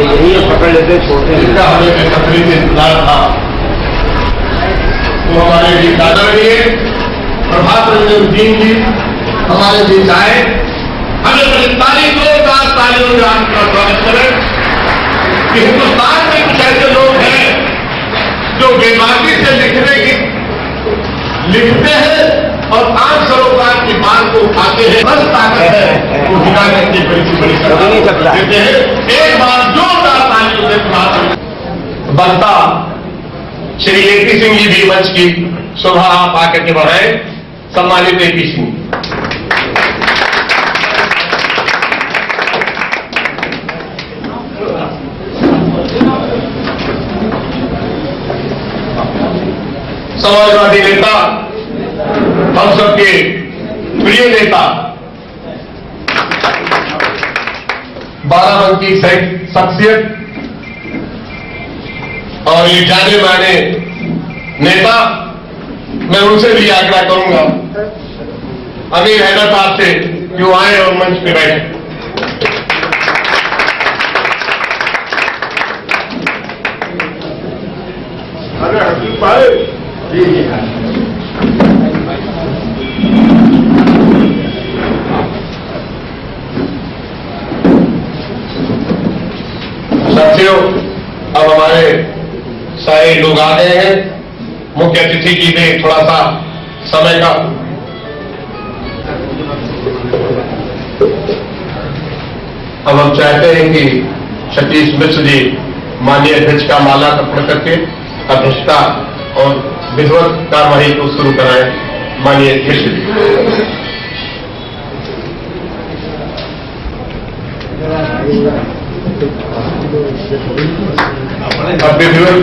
यही पकड़ लेते छोड़ते इसका हमें बेसब्री से इंतजार था। तो हमारे भी आदरणीय प्रभात रंजन सिंह जी हमारे बीच आए, हमें बड़ी जोरदार तालियों से आपका स्वागत करें कि हिंदुस्तान में कुछ ऐसे लोग हैं जो बेबाकी से लिखते हैं और आम सरोकार की बात को उठाते हैं, बस ताकत है वो हिदायत की बड़ी से बड़ी देते हैं। एक बार जोरदार तालियों से बनता श्री एपी सिंह जी भी मंच की शोभा आप आकर के बढ़ाए। सम्मानित एपी सिंह, समाजवादी नेता, हम सबके प्रिय नेता, बाराबंकी शख्सियत और ये जाने माने नेता, मैं उनसे भी आग्रह करूंगा अमीर हैदर साहब से कि वो आए और मंच पे बैठे। अरे हकीम भाई जी साथियों, अब हमारे सारे लोग आ गए हैं। मुख्य अतिथि की भी थोड़ा सा समय का अब हम चाहते हैं कि सतीश मिश्र जी माननीय अध्यक्ष का माला अर्पण करके अध्यक्षता और विधिवत कार्यवाही को शुरू कराएं। माननीय अध्यक्ष जी, अब विधिवत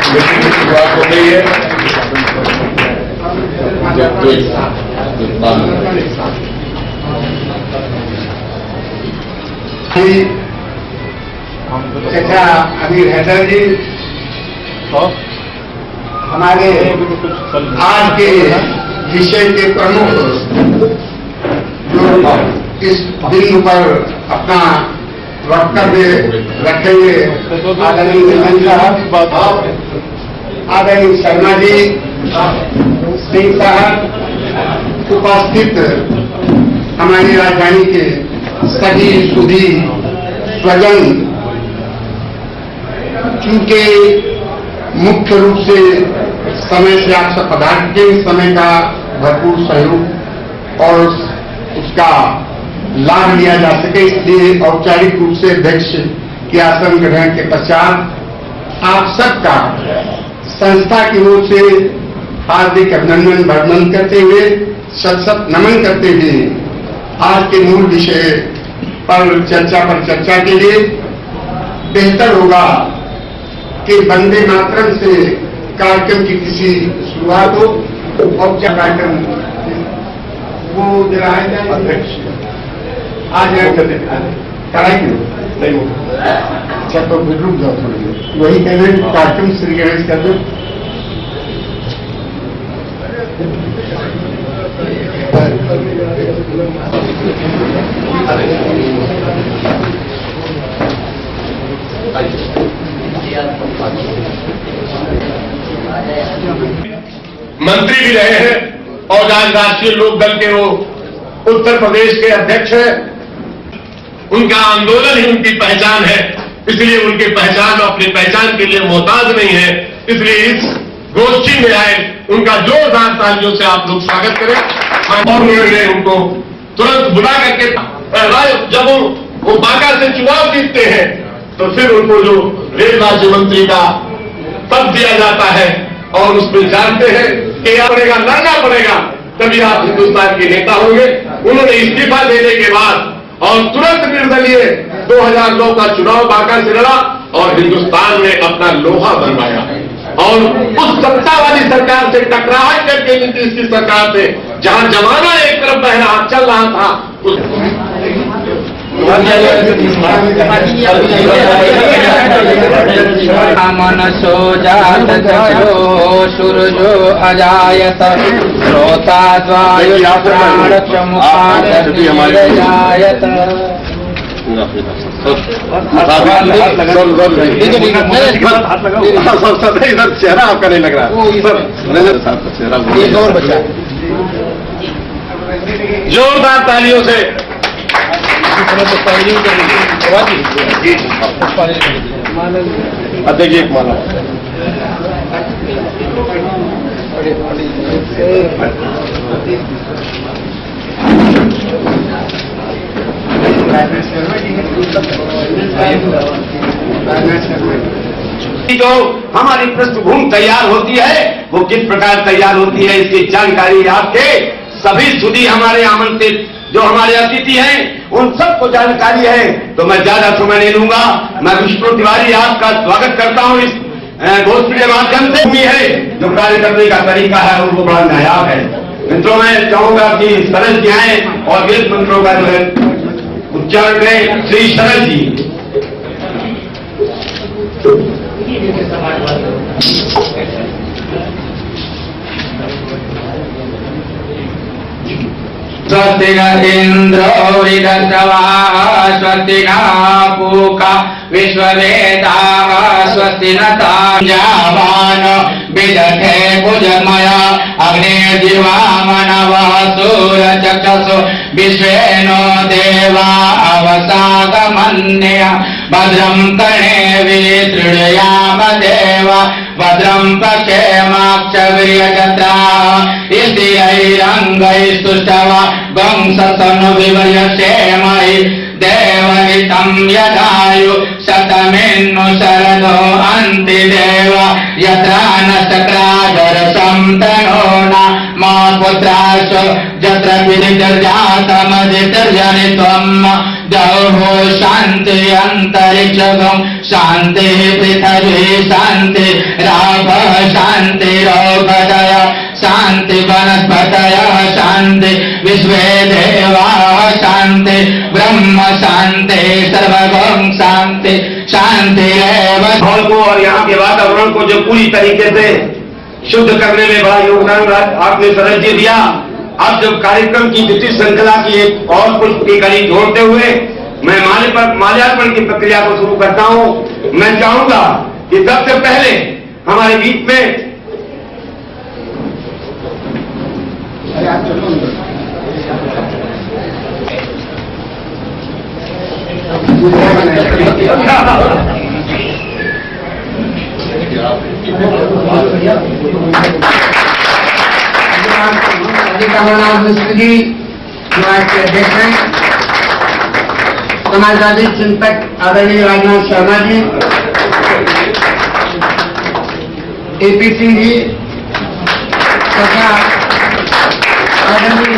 मीटिंग की शुरुआत हो गई है। चचा अमीर हैदर जी हमारे आज के विषय के प्रमुख जो इस बिंदु पर अपना वक्तव्य रखेंगे, आदरणीय निरंजन साहब, आदरणीय शर्मा जी, सिंह साहब, उपस्थित हमारी राजधानी के सभी सुधी स्वजन, चूंकि मुख्य रूप से समय से आप सब पदार्थ के समय का भरपूर सहयोग और उसका लाभ लिया जा सके, इसलिए औपचारिक रूप से अध्यक्ष के आसन ग्रहण के पश्चात आप सबका संस्था की ओर से हार्दिक अभिनंदन वर्णन करते हुए सत नमन करते हुए आज के मूल विषय पर चर्चा के लिए बेहतर होगा कि वंदे मातरम से कार्यक्रम की किसी शुरुआत हो और क्या कार्यक्रम वो जरा अध्यक्ष आज कराई नहीं। अच्छा तो फिर रुक जाओ थोड़ी देर, वही कह रहे हैं कार्यक्रम श्री गणेश कर दो। मंत्री भी रहे हैं और आज राष्ट्रीय लोक दल के वो उत्तर प्रदेश के अध्यक्ष हैं। उनका आंदोलन ही उनकी पहचान है, इसलिए उनकी पहचान और अपनी पहचान के लिए मोहताज नहीं है। इसलिए इस गोष्ठी में आए उनका जोरदार तालियों से आप लोग स्वागत करें। और उन्होंने उनको तुरंत बुला करके जब वो बांका से चुनाव जीतते हैं तो फिर उनको जो रेल राज्य मंत्री का पद दिया जाता है और उसमें जानते हैं कि पड़ेगा, लड़ना पड़ेगा, तभी आप हिंदुस्तान के नेता होंगे। उन्होंने इस्तीफा देने के बाद और तुरंत निर्दलीय 2009 का चुनाव बांका से लड़ा और हिंदुस्तान में अपना लोहा बनवाया और उस सत्ता वाली सरकार से टकराहट करके नीतीश की सरकार से जहां जमाना एक तरफ बह रहा चल रहा था उस मनसो जात चक्षो सूरजो अजायत श्रोताद्वायुप्राणक्षमुखादग्निर्जायत। इधर चेहरा आपका नहीं लग रहा चेहरा और बचा। जोरदार तालियों से अध्यक्ष एक माला जो हमारी पृष्ठभूमि तैयार होती है वो किस प्रकार तैयार होती है इसकी जानकारी आपके सभी सुधी हमारे आमंत्रित जो हमारे अतिथि हैं उन सबको जानकारी है, तो मैं ज्यादा समय नहीं लूंगा। मैं विष्णु तिवारी आपका स्वागत करता हूं इस गोष्ठी के माध्यम से। है जो कार्य करने का तरीका है वो बड़ा नायाब है। मित्रों मैं चाहूंगा कि सरल जी आए और वेद मंत्रों का जो है उच्चारण करें। श्री सरल जी। स्वस्ति न इंद्रो वृद्धश्रवाः स्वस्ति न पूषा विश्ववेदाः स्वस्ति न ताञ्जावान विदधे भुजमया अग्निर्दिवामनवः सूर्यचक्षुषो विश्वेनो देवा अवसागमन्य भद्रं कर्णेभिः शृणुयाम देवा भद्रं पश्येमाक्षवीर्यजत्राः स्थिरैरङ्गैस्तुष्टवा वंशतनुभिर्यसेमहि देवहितं यदायु शतमेन्नु शरदो अन्ति देव यत्रा न चक्रादर्शं तनोना मा पुत्रासु यत्र विदिर्जातमदितिर्जनित्वम् जौः शान्ति अन्तरिक्षगं शान्ति पृथिवी शान्ति रापः शान्ति रोगदय शान्ति वनस्पतयः शान्ति विश्वे देवाः शान्ति ब्रह्म शान्ति सर्वगं शान्ति शान्तिरेव। माहौल को और यहाँ के वातावरण को जो पूरी तरीके से शुद्ध करने में बड़ा योगदान आपने सरल जी दिया। अब जब कार्यक्रम की द्वितीय श्रृंखला की एक और पुष्प की कड़ी जोड़ते हुए मैं माल्यार्पण की प्रक्रिया को शुरू करता हूं। मैं चाहूंगा कि सबसे पहले हमारे बीच में कमलनाथ मिश्र जी समाज के अध्यक्ष हैं, समाजवादी चिंतक आदरणीय राजनाथ शर्मा जी, एपीसी जी तथा आदरणीय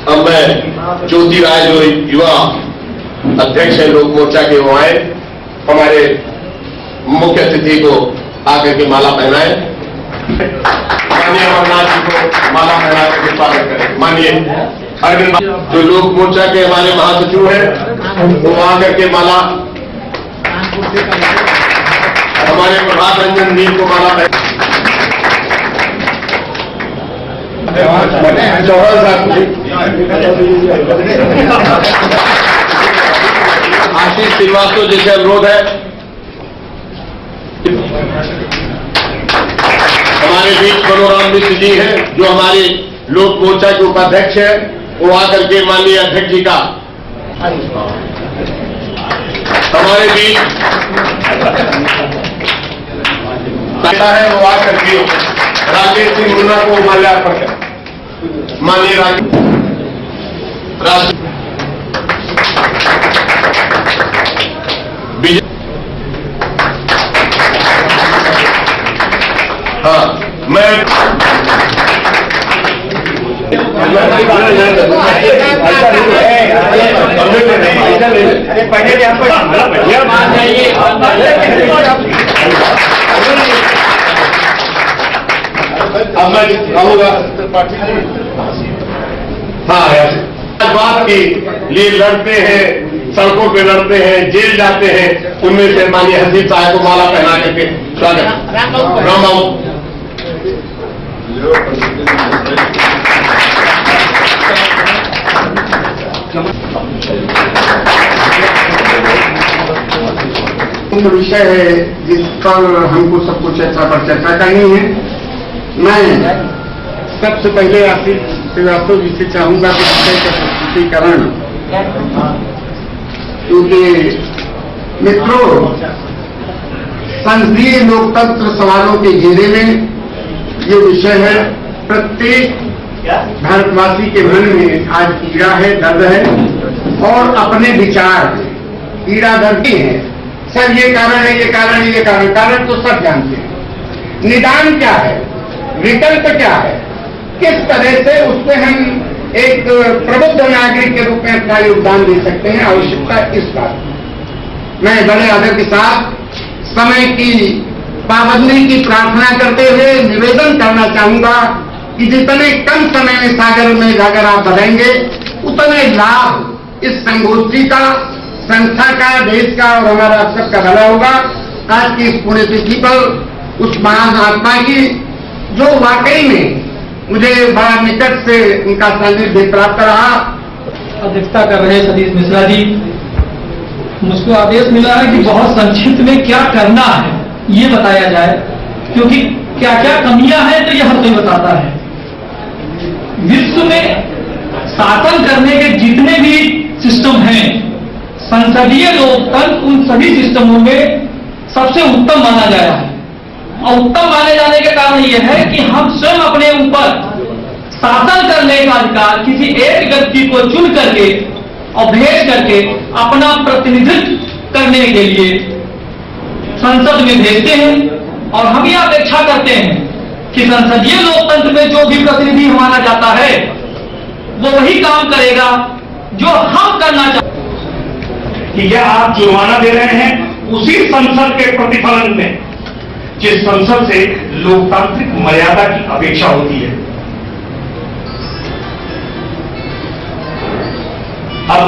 अब मैं ज्योति राय जो युवा अध्यक्ष है लोक मोर्चा के वो आए हमारे मुख्य अतिथि को आकर के माला पहनाए। माननीय अमरनाथ जी को माला पहना करके स्वागत करें। माननीय अरविंद जो लोक मोर्चा के हमारे महासचिव हैं वो आकर के माला हमारे प्रभात रंजन नील को माला जौहर साहब आशीष श्रीवास्तव जी से अनुरोध है हमारे बीच मनोराम मिश्र जी हैं जो हमारे लोक मोर्चा के उपाध्यक्ष हैं वो आकर के माननीय अध्यक्ष जी का हमारे बीच है वो आकर के राजेश सिंह मुन्ना को माल्यार्पण करें। माननीय हाँ मैं पहले अब मैं कहूँगा हाँ बात के लिए लड़ते हैं, सड़कों पे लड़ते हैं, जेल जाते हैं, उनमें से माननीय हसीब साहब को माला पहना करके स्वागत। राम मुख्य विषय है जिस पर हमको सबको चर्चा पर चर्चा करनी है। मैं सबसे पहले आशीष श्रीवास्तव जी से चाहूंगा कि विषय का प्रस्तुतिकरण, क्योंकि मित्रों संसदीय लोकतंत्र सवालों के घेरे में ये विषय है। प्रत्येक भारतवासी के मन में आज पीड़ा है, दर्द है और अपने विचार पीड़ा दर्द है। सर ये कारण है, ये कारण है, ये कारण तो सब जानते हैं। निदान क्या है, विकल्प क्या है, किस तरह से उसमें हम एक प्रबुद्ध नागरिक के रूप में अपना योगदान दे सकते हैं, आवश्यकता इस बात। मैं बड़े आदर के साथ समय की पाबंदी की प्रार्थना करते हुए निवेदन करना चाहूंगा कि जितने कम समय में सागर में अगर आप बढ़ेंगे उतने लाभ इस संगोष्ठी का, संस्था का, देश का और हमारा सबका भला होगा। आज की इस पुण्यतिथि पर उस महान आत्मा की जो वाकई में मुझे बड़ा निकट से उनका सानिध्य प्राप्त रहा। अध्यक्षता कर रहे सतीश मिश्रा जी, मुझको आदेश मिला है कि बहुत संक्षिप्त में क्या करना है ये बताया जाए, क्योंकि क्या क्या कमियां हैं तो यह हर कोई बताता है। विश्व में शासन करने के जितने भी सिस्टम हैं, संसदीय लोकतंत्र उन सभी सिस्टमों में सबसे उत्तम माना गया है। और उत्तम माने जाने के कारण यह है कि हम स्वयं अपने ऊपर शासन करने का अधिकार किसी एक व्यक्ति को चुन करके और भेज करके अपना प्रतिनिधित्व करने के लिए संसद में भेजते हैं। और हम यह अपेक्षा करते हैं कि संसदीय लोकतंत्र में जो भी प्रतिनिधि माना जाता है वो वही काम करेगा जो हम करना चाहते हैं। कि यह आप जुर्माना दे रहे हैं उसी संसद के प्रतिफलन में जिस संसद से लोकतांत्रिक मर्यादा की अपेक्षा होती है। अब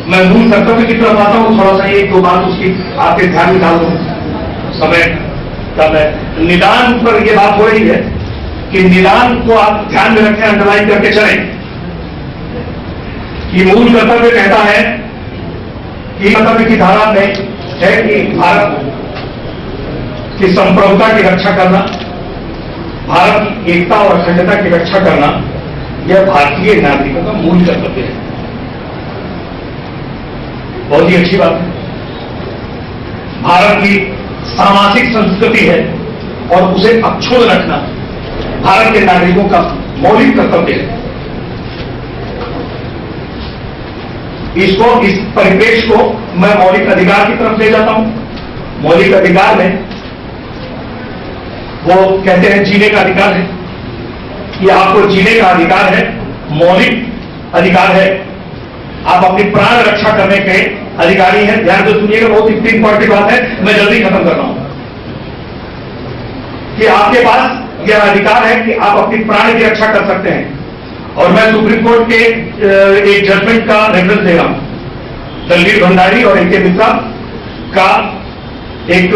मैं मूल कर्तव्य की तरफ आता हूं, थोड़ा सा एक दो बात उसकी आपके ध्यान में डाल दूं। समय कम है, निदान पर यह बात हो रही है कि निदान को आप ध्यान में रखें, अंडरलाइन करके चलें कि मूल कर्तव्य कहता है कि कर्तव्य की धारा में है कि भारत की संप्रभुता की रक्षा करना, भारत की एकता और अखंडता की रक्षा करना, यह भारतीय नागरिकों का मूल कर्तव्य है। बहुत ही अच्छी बात है। भारत की सामाजिक संस्कृति है और उसे अक्षुण्ण रखना भारत के नागरिकों का मौलिक कर्तव्य है। इस परिप्रेक्ष्य को मैं मौलिक अधिकार की तरफ ले जाता हूं। मौलिक अधिकार में वो कहते हैं जीने का अधिकार है, ये आपको जीने का अधिकार है, मौलिक अधिकार है। आप अपनी प्राण रक्षा करने के अधिकारी हैं। ध्यान से सुनिएगा, बहुत इंपॉर्टेंट बात है, मैं जल्दी खत्म कर रहा हूं कि आपके पास यह अधिकार है कि आप अपनी प्राण की रक्षा कर सकते हैं। और मैं सुप्रीम कोर्ट के एक जजमेंट का रेफरेंस दे रहा हूं। दलवीर भंडारी और इनके मित्रा का एक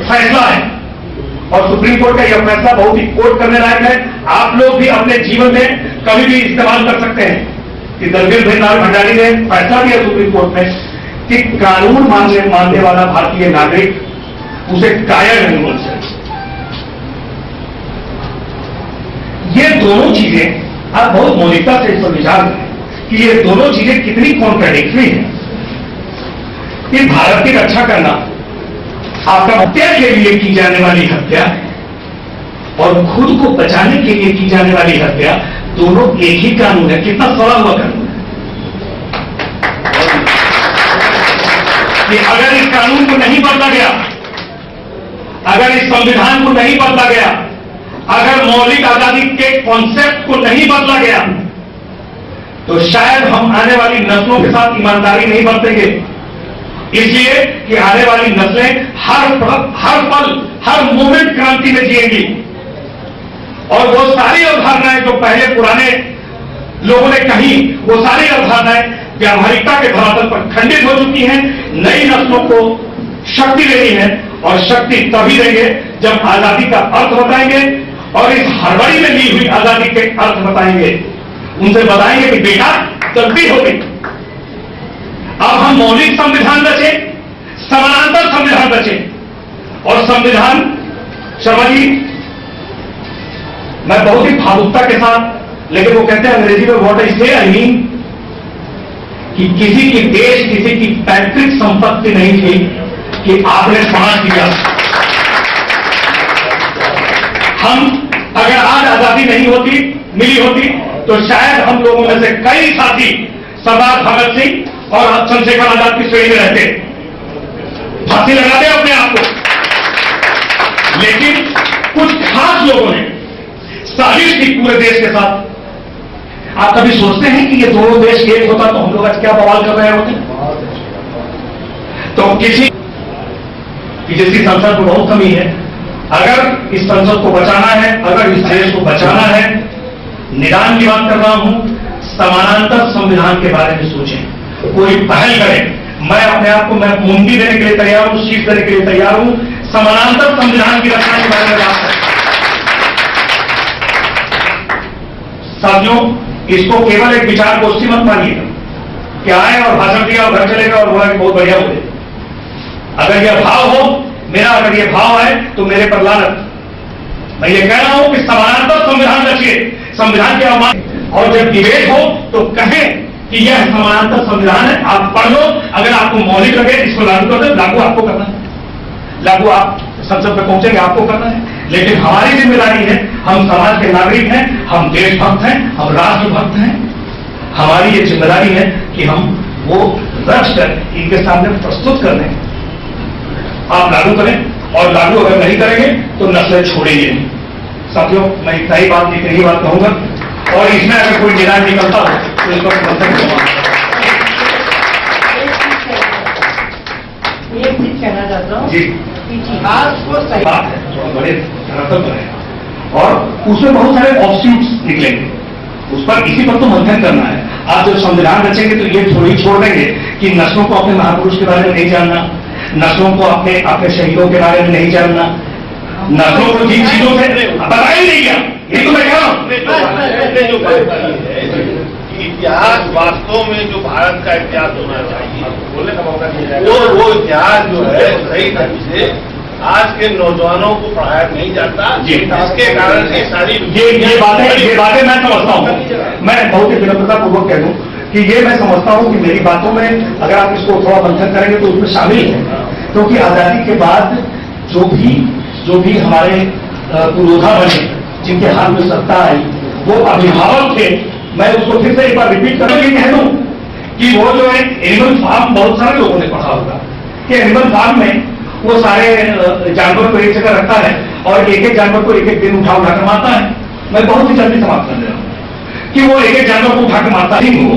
फैसला है और सुप्रीम कोर्ट का यह फैसला बहुत ही कोट करने लायक है। आप लोग भी अपने जीवन में कभी भी इस्तेमाल कर सकते हैं कि दलवीर भंडारी ने फैसला दिया सुप्रीम कोर्ट में कि कानून मानने वाला भारतीय नागरिक उसे कायर नहीं बोल सकते। ये दोनों चीजें आप बहुत मौलिकता से इस पर विचार करें कि ये दोनों चीजें कितनी कॉन्ट्राडिक्टरी हैं कि भारत की रक्षा करना आपका हत्या के लिए की जाने वाली हत्या और खुद को बचाने के लिए की जाने वाली हत्या, दोनों एक ही कानून है। कितना सड़ा हुआ कानून है कि अगर इस कानून को नहीं बदला गया, अगर इस संविधान को नहीं बदला गया, अगर मौलिक आजादी के कॉन्सेप्ट को नहीं बदला गया तो शायद हम आने वाली नस्लों के साथ ईमानदारी नहीं बरतेंगे। इसलिए कि आने वाली नस्लें हर पल, हर मोमेंट क्रांति में जिएंगी। और वो सारी अवधारणाएं जो पहले पुराने लोगों ने कही, वो सारी अवधारणाएं व्यावहारिकता के धरातल पर खंडित हो चुकी हैं। नई नस्लों को शक्ति देनी है, और शक्ति तभी देंगे जब आजादी का अर्थ बताएंगे, और इस हड़बड़ी में ली हुई आजादी के अर्थ बताएंगे। उनसे बताएंगे कि बेटा गलती हो गई, अब हम मौलिक संविधान रचे, समानांतर संविधान रचे। और संविधान, शर्मा जी, मैं बहुत ही भावुकता के साथ, लेकिन वो कहते हैं अंग्रेजी में व्हाट आई से आई मीन, कि किसी की देश, किसी की पैतृक संपत्ति नहीं थी कि आपने समाज किया। हम अगर आज आजादी नहीं होती, मिली होती, तो शायद हम लोगों में से कई साथी सरदार भगत सिंह और चंद्रशेखर आजाद की श्रेणी में रहते, फांसी लगाते अपने आप को। लेकिन कुछ खास लोगों ने साजिश की पूरे देश के साथ। आप कभी सोचते हैं कि ये दोनों देश एक होता तो हम लोग आज क्या बवाल कर रहे होते? तो किसी की जिसकी संसद में बहुत कमी है, अगर इस संसद को बचाना है, अगर इस देश को बचाना है, निदान की बात कर रहा हूं, समानांतर संविधान के बारे में सोचें, कोई पहल करें। मैं अपने आप को, मैं मुंडी देने के लिए तैयार हूं, शीट देने के लिए तैयार हूं, समानांतर संविधान की रचना के बारे में बात करें। साथियों, इसको केवल एक विचार गोष्ठी मत मानिएगा कि आए और भाषण दिया और घर चले गए और बोला कि बहुत बढ़िया बोले। अगर यह भाव हो मेरा, अगर यह भाव है तो मेरे पर लानत। मैं ये कह रहा हूं कि समानांतर संविधान रचिए, संविधान के अवमान, और जब डिबेट हो तो कहें कि यह समानांतर संविधान है, आप पढ़ लो, अगर आपको मौलिक लगे इसको लागू कर दो, लागू आपको करना है, लागू आप संसद में पहुंचेंगे, आपको करना है। लेकिन हमारी जिम्मेदारी है, हम समाज के नागरिक हैं, हम देशभक्त हैं, हम राष्ट्रभक्त हैं, हमारी ये जिम्मेदारी है कि हम वो रचकर इनके सामने प्रस्तुत कर दें। आप लागू करें, और लागू अगर नहीं करेंगे तो नस्लें छोड़ेंगे नहीं। साथियों, मैं इतना ही बात कहूंगा, और इसमें अगर कोई निदान निकलता हो तो इसको समर्थन करूंगा। ये चीज कहना चाहता हूँ जी, इतिहास को सही बात है, तो बड़े धरातल पर है, और उसमें बहुत सारे ऑफशूट्स निकलेंगे, उस पर इसी पर तो मंथन करना है। आप जब संविधान रचेंगे तो ये थोड़ी छोड़ देंगे कि नस्लों को अपने महापुरुष के बारे में नहीं जानना, नस्लों को अपने शहीदों के बारे में नहीं जानना, नस्लों को जिन चीजों से बताया ही नहीं गया। ये तो मैं कह रहा हूं, जो बात की है, इतिहास वास्तव में जो भारत का इतिहास होना चाहिए, बोले वो इतिहास जो है सही ढंग से आज के नौजवानों को पढ़ाया नहीं जाता, जिसके कारण ये सारी ये बातें मैं समझता हूँ। मैं बहुत ही विनम्रता पूर्वक कह दूं कि ये मैं समझता हूं कि मेरी बातों में अगर आप इसको थोड़ा मंथन करेंगे तो उसमें शामिल है, क्योंकि आजादी के बाद जो भी हमारे पुरोधा बने, जिनके हाथ में सत्ता आई, वो अभिभावक थे। मैं उसको फिर से एक बार रिपीट करके कह दूं कि वो जो है एनिमल फार्म, बहुत सारे लोगों ने पढ़ा होगा कि एनिमल फार्म में वो सारे जानवर को एक जगह रखता है और एक एक जानवर को एक एक दिन उठाकर मारता है। मैं बहुत ही जल्दी समाप्त कर दे रहा हूं कि वो एक एक जानवर को उठाकर मारता ही हो,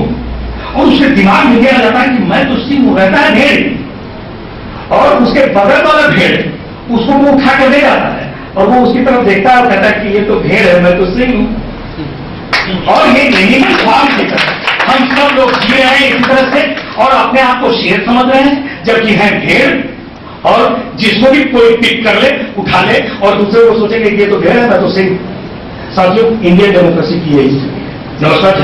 और उसके दिमाग में यह आ जाता है कि मैं तो सिंह हूं। रहता है भेड़, और उसके बगल वाला भेड़ उसको वो उठा कर ले जाता है, और वो उसकी तरफ देखता है और कहता है कि ये तो भेड़ है, मैं तो सिंह हूं। और ये एनिमल फार्म की तरह हम सब लोग जी रहे हैं इसी तरह से, और अपने आप को शेर समझ रहे हैं, जबकि है भेड़। और जिसको भी कोई पिक कर ले, उठा ले, और दूसरे को सोचेंगे कि ये तो भेड़ है, मैं तो सिंह। साथियों, इंडियन डेमोक्रेसी की यही स्थिति है। नमस्कार।